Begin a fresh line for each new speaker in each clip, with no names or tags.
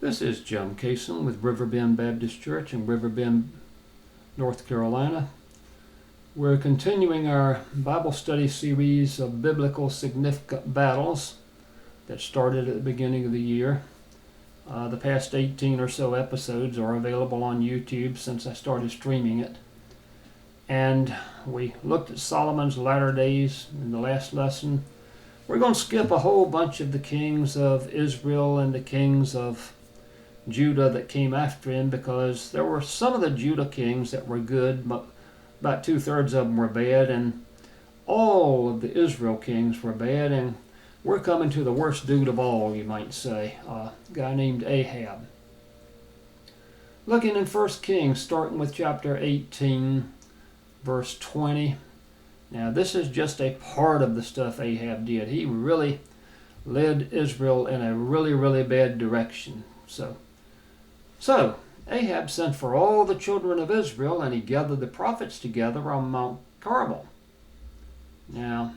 This is Jim Cason with Riverbend Baptist Church in Riverbend, North Carolina. We're continuing our Bible study series of biblical significant battles that started at the beginning of the year. The past 18 or so episodes are available on YouTube since I started streaming it. And we looked at Solomon's latter days in the last lesson. We're going to skip a whole bunch of the kings of Israel and the kings of Judah that came after him, because there were some of the Judah kings that were good, but about 2/3 of them were bad, and all of the Israel kings were bad, and we're coming to the worst dude of all, you might say, a guy named Ahab. Looking in 1 Kings, starting with chapter 18, verse 20. Now, this is just a part of the stuff Ahab did. He really led Israel in a really bad direction. So Ahab sent for all the children of Israel, and he gathered the prophets together on Mount Carmel. Now,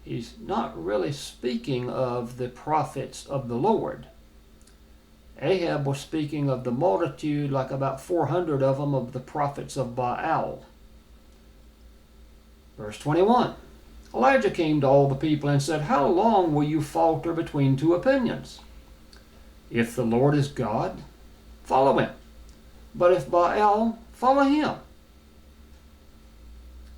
he's not really speaking of the prophets of the Lord. Ahab was speaking of the multitude, like about 400 of them, of the prophets of Baal. Verse 21. Elijah came to all the people and said, "How long will you falter between two opinions? If the Lord is God, follow him. But if Baal, follow him."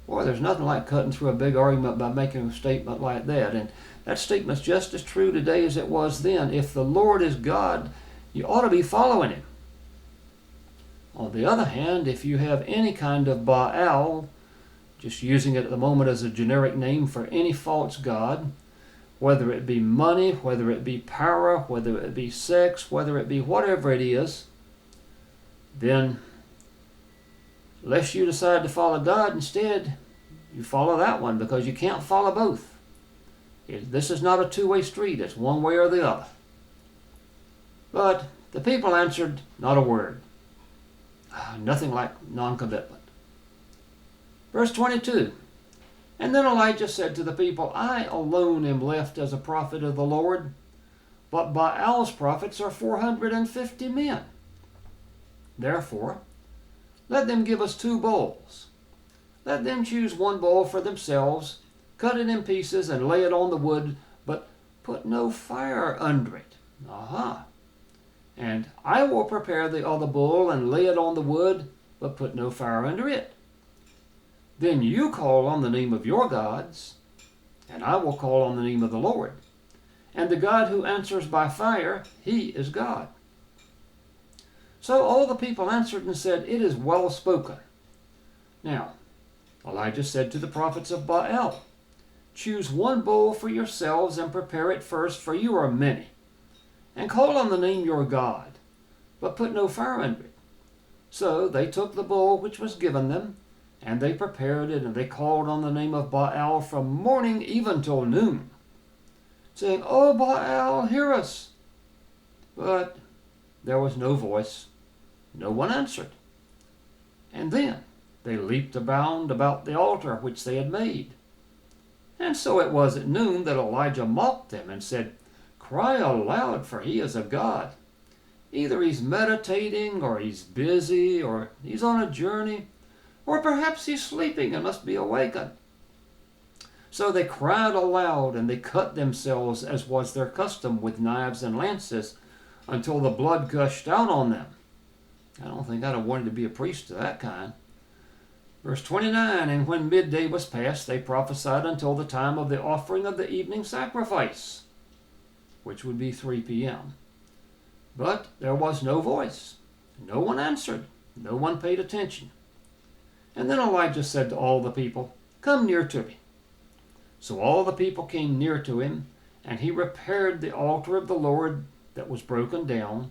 Boy, there's nothing like cutting through a big argument by making a statement like that. And that statement's just as true today as it was then. If the Lord is God, you ought to be following him. On the other hand, if you have any kind of Baal, just using it at the moment as a generic name for any false god, whether it be money, whether it be power, whether it be sex, whether it be whatever it is, then unless you decide to follow God instead, you follow that one, because you can't follow both. This is not a two-way street. It's one way or the other. But the people answered not a word. Nothing like non-commitment. Verse 22. And then Elijah said to the people, "I alone am left as a prophet of the Lord, but Baal's prophets are 450 men. Therefore, let them give us 2 bulls. Let them choose 1 bull for themselves, cut it in pieces and lay it on the wood, but put no fire under it." "And I will prepare the other bull and lay it on the wood, but put no fire under it. Then you call on the name of your gods, and I will call on the name of the Lord. And the God who answers by fire, he is God." So all the people answered and said, "It is well spoken." Now, Elijah said to the prophets of Baal, "Choose 1 bull for yourselves and prepare it first, for you are many. And call on the name of your God, but put no fire under it." So they took the bull which was given them, and they prepared it, and they called on the name of Baal from morning even till noon, saying, "O Baal, hear us." But there was no voice. No one answered. And then they leaped around about the altar which they had made. And so it was at noon that Elijah mocked them and said, "Cry aloud, for he is a god. Either he's meditating, or he's busy, or he's on a journey, or perhaps he's sleeping and must be awakened." So they cried aloud, and they cut themselves, as was their custom, with knives and lances, until the blood gushed out on them. I don't think I'd have wanted to be a priest of that kind. Verse 29, and when midday was past, they prophesied until the time of the offering of the evening sacrifice, which would be 3 p.m. But there was no voice. No one answered. No one paid attention. And then Elijah said to all the people, "Come near to me." So all the people came near to him, and he repaired the altar of the Lord that was broken down.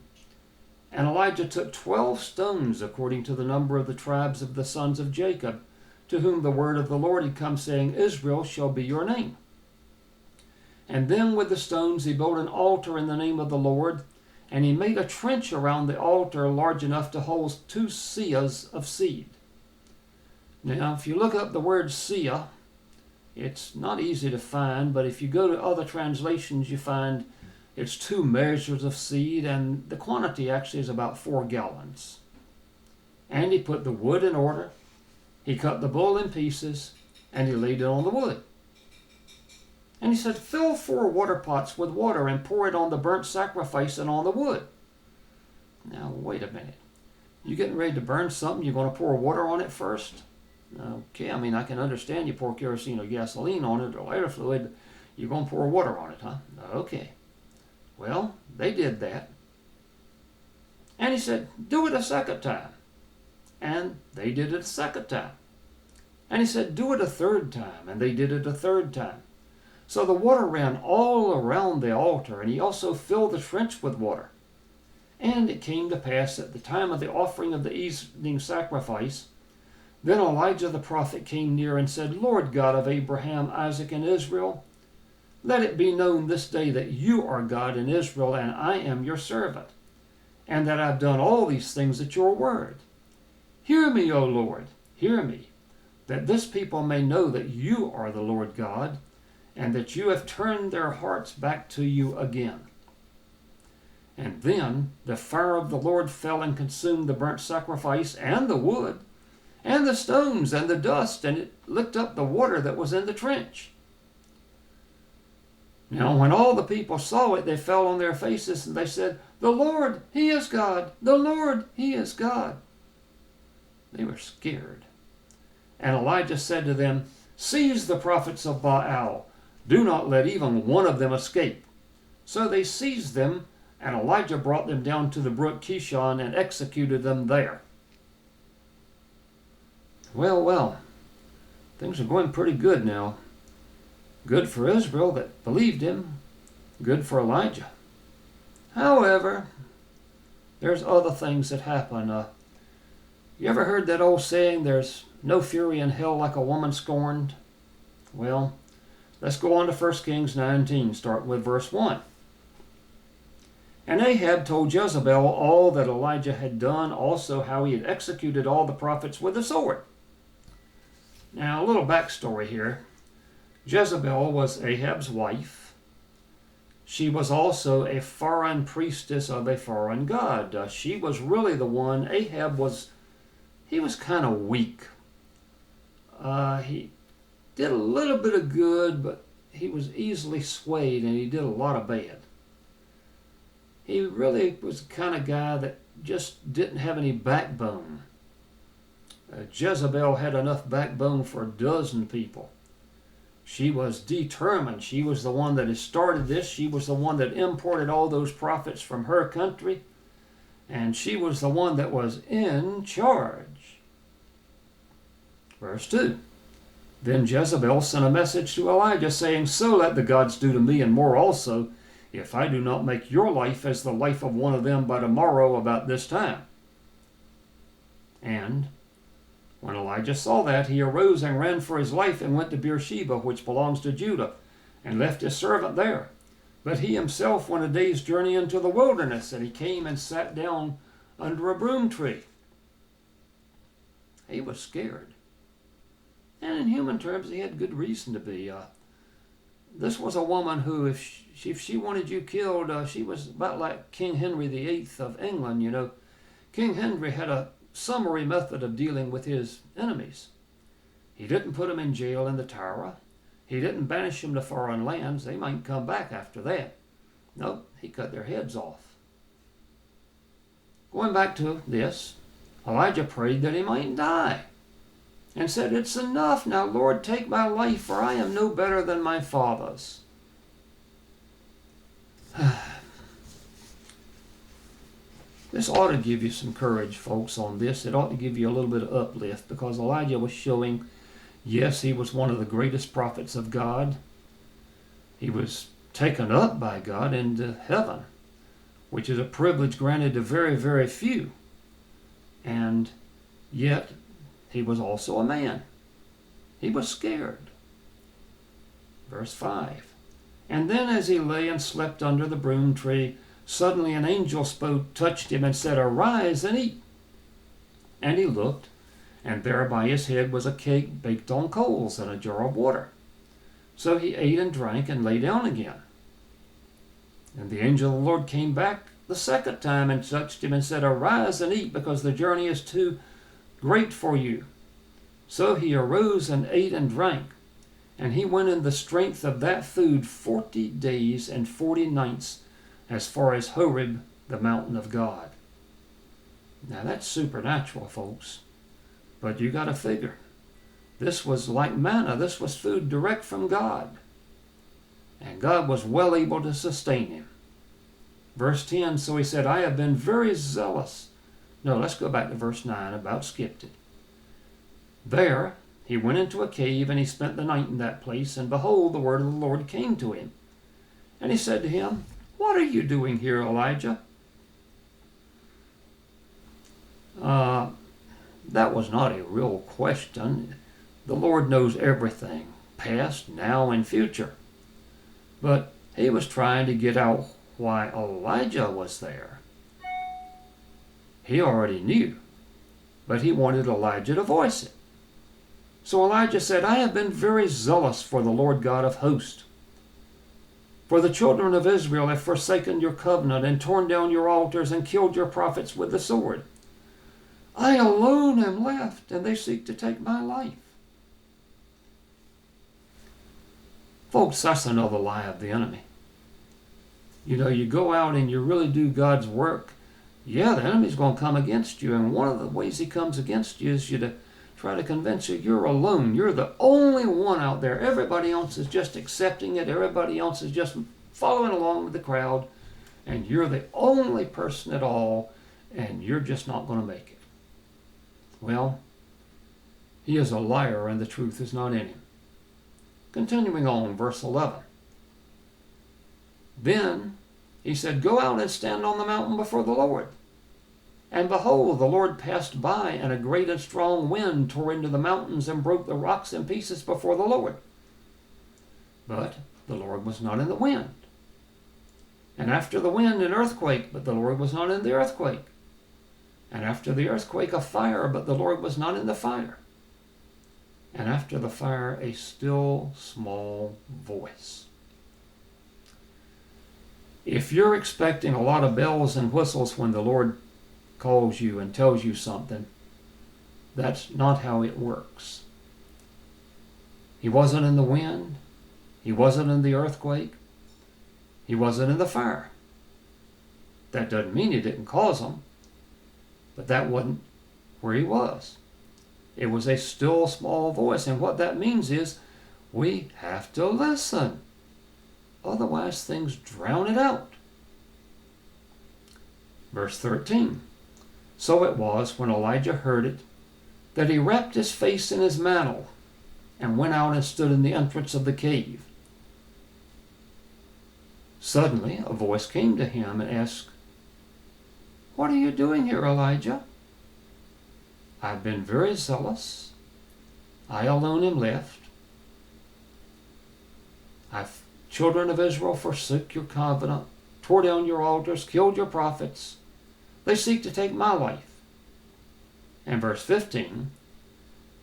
And Elijah took 12 stones, according to the number of the tribes of the sons of Jacob, to whom the word of the Lord had come, saying, "Israel shall be your name." And then with the stones he built an altar in the name of the Lord, and he made a trench around the altar large enough to hold 2 seahs of seed. Now, if you look up the word seah, it's not easy to find, but if you go to other translations, you find It's 2 measures of seed, and the quantity actually is about 4 gallons. And he put the wood in order. He cut the bull in pieces, and he laid it on the wood. And he said, fill 4 water pots with water and pour it on the burnt sacrifice and on the wood. Now, wait a minute. You getting ready to burn something, you're going to pour water on it first? Okay, I mean, I can understand you pour kerosene or gasoline on it or lighter fluid. You're going to pour water on it, huh? Okay. Well, they did that. And he said, do it a second time. And they did it a second time. And he said, do it a third time. And they did it a third time. So the water ran all around the altar, and he also filled the trench with water. And it came to pass at the time of the offering of the evening sacrifice, then Elijah the prophet came near and said, Lord God of Abraham, Isaac, and Israel, let it be known this day that you are God in Israel, and I am your servant, and that I've done all these things at your word. Hear me, O Lord, hear me, that this people may know that you are the Lord God, and that you have turned their hearts back to you again. And then the fire of the Lord fell and consumed the burnt sacrifice and the wood, and the stones and the dust, and it licked up the water that was in the trench. Now when all the people saw it, they fell on their faces, and they said, the Lord, He is God! The Lord, He is God! They were scared. And Elijah said to them, seize the prophets of Baal. Do not let even one of them escape. So they seized them, and Elijah brought them down to the brook Kishon and executed them there. Well, things are going pretty good now. Good for Israel that believed him. Good for Elijah. However, there's other things that happen. You ever heard that old saying, there's no fury in hell like a woman scorned? Well, let's go on to 1 Kings 19, start with verse 1. And Ahab told Jezebel all that Elijah had done, also how he had executed all the prophets with the sword. Now, a little backstory here. Jezebel was Ahab's wife. She was also a foreign priestess of a foreign god. She was really the one. Ahab was kind of weak. He did a little bit of good, but he was easily swayed, and he did a lot of bad. He really was the kind of guy that just didn't have any backbone. Jezebel had enough backbone for a dozen people. She was determined. She was the one that had started this. She was the one that imported all those prophets from her country. And she was the one that was in charge. Verse 2. Then Jezebel sent a message to Elijah, saying, so let the gods do to me and more also, if I do not make your life as the life of one of them by tomorrow about this time. And when Elijah saw that, he arose and ran for his life and went to Beersheba, which belongs to Judah, and left his servant there. But he himself went a day's journey into the wilderness, and he came and sat down under a broom tree. He was scared. And in human terms, he had good reason to be. This was a woman who, if she wanted you killed, she was about like King Henry VIII of England, you know. King Henry had a summary method of dealing with his enemies. He didn't put them in jail in the Tower. He didn't banish them to foreign lands. They might come back after that. Nope, he cut their heads off. Going back to this, Elijah prayed that he might die, and said, it's enough now, Lord, take my life, for I am no better than my fathers. This ought to give you some courage, folks, on this. It ought to give you a little bit of uplift, because Elijah was showing, yes, he was one of the greatest prophets of God. He was taken up by God into heaven, which is a privilege granted to very, very few. And yet, he was also a man. He was scared. Verse 5. And then as he lay and slept under the broom tree, suddenly an angel spoke, touched him, and said, arise and eat. And he looked, and there by his head was a cake baked on coals and a jar of water. So he ate and drank and lay down again. And the angel of the Lord came back the second time and touched him and said, Arise and eat, because the journey is too great for you. So he arose and ate and drank, and he went in the strength of that food 40 days and 40 nights as far as Horeb, the mountain of God. Now that's supernatural, folks. But you got to figure, this was like manna. This was food direct from God. And God was well able to sustain him. Verse 10, so he said, I have been very zealous. No, let's go back to verse 9, about skipped it. There he went into a cave, and he spent the night in that place, and behold, the word of the Lord came to him. And he said to him, What are you doing here, Elijah? That was not a real question. The Lord knows everything, past, now, and future. But he was trying to get out why Elijah was there. He already knew, but he wanted Elijah to voice it. So Elijah said, I have been very zealous for the Lord God of hosts. For the children of Israel have forsaken your covenant and torn down your altars and killed your prophets with the sword. I alone am left, and they seek to take my life. Folks, that's another lie of the enemy. You know, you go out and you really do God's work. Yeah, the enemy's going to come against you, and one of the ways he comes against you is to try to convince you you're alone. You're the only one out there. Everybody else is just accepting it. Everybody else is just following along with the crowd, and you're the only person at all, and you're just not going to make it. Well, he is a liar, and the truth is not in him. Continuing on, verse 11. Then he said, Go out and stand on the mountain before the Lord. And behold, the Lord passed by, and a great and strong wind tore into the mountains and broke the rocks in pieces before the Lord. But the Lord was not in the wind. And after the wind, an earthquake, but the Lord was not in the earthquake. And after the earthquake, a fire, but the Lord was not in the fire. And after the fire, a still small voice. If you're expecting a lot of bells and whistles when the Lord calls you and tells you something, that's not how it works. He wasn't in the wind. He wasn't in the earthquake. He wasn't in the fire. That doesn't mean he didn't cause them, but that wasn't where he was. It was a still small voice, and what that means is we have to listen. Otherwise, things drown it out. Verse 13. So it was, when Elijah heard it, that he wrapped his face in his mantle and went out and stood in the entrance of the cave. Suddenly, a voice came to him and asked, What are you doing here, Elijah? I've been very zealous. I alone am left. Children of Israel forsook your covenant, tore down your altars, killed your prophets. They seek to take my life. And verse 15,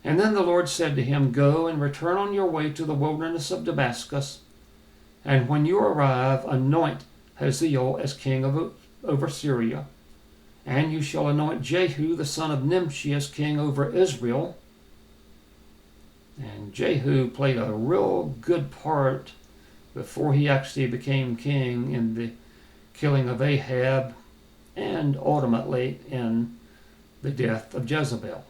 And then the Lord said to him, Go and return on your way to the wilderness of Damascus, and when you arrive, anoint Hazael as king over Syria, and you shall anoint Jehu the son of Nimshi as king over Israel. And Jehu played a real good part before he actually became king in the killing of Ahab and ultimately in the death of Jezebel.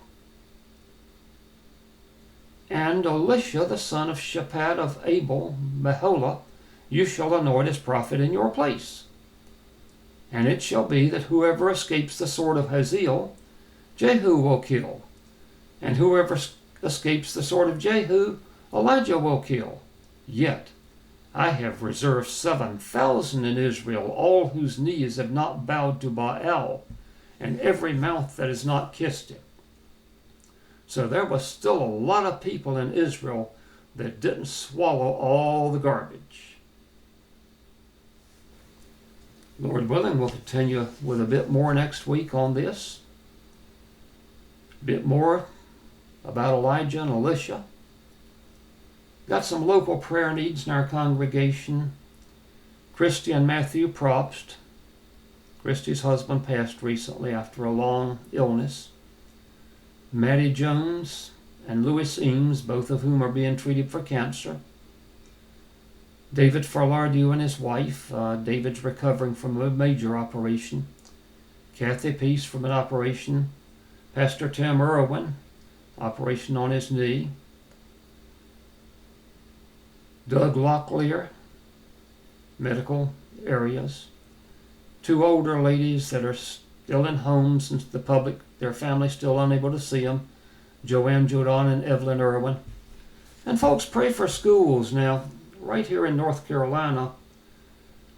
And Elisha the son of Shaphat of Abel Meholah you shall anoint as prophet in your place. And it shall be that whoever escapes the sword of Hazael, Jehu will kill. And whoever escapes the sword of Jehu, Elijah will kill. Yet I have reserved 7,000 in Israel, all whose knees have not bowed to Baal, and every mouth that has not kissed him. So there was still a lot of people in Israel that didn't swallow all the garbage. Lord willing, we'll continue with a bit more next week on this. A bit more about Elijah and Elisha. Got some local prayer needs in our congregation. Christy and Matthew Probst. Christy's husband passed recently after a long illness. Maddie Jones and Louis Eames, both of whom are being treated for cancer. David Farlardew and his wife. David's recovering from a major operation. Kathy Peace from an operation. Pastor Tim Irwin, operation on his knee. Doug Locklear, medical areas. 2 older ladies that are still in homes since their family's still unable to see them. Joanne Jodon and Evelyn Irwin. And folks, pray for schools. Now, right here in North Carolina,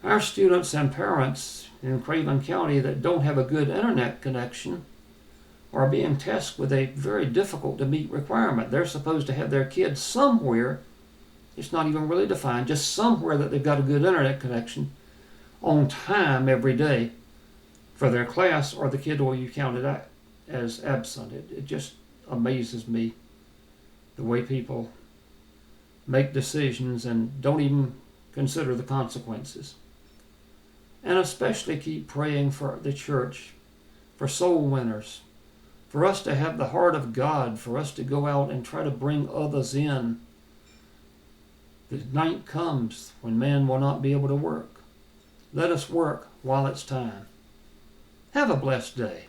our students and parents in Craven County that don't have a good internet connection are being tasked with a very difficult to meet requirement. They're supposed to have their kids somewhere, it's not even really defined, just somewhere that they've got a good internet connection on time every day for their class, or the kid will be counted as absent. It just amazes me the way people make decisions and don't even consider the consequences. And especially keep praying for the church, for soul winners, for us to have the heart of God, for us to go out and try to bring others in. The night comes when man will not be able to work. Let us work while it's time. Have a blessed day.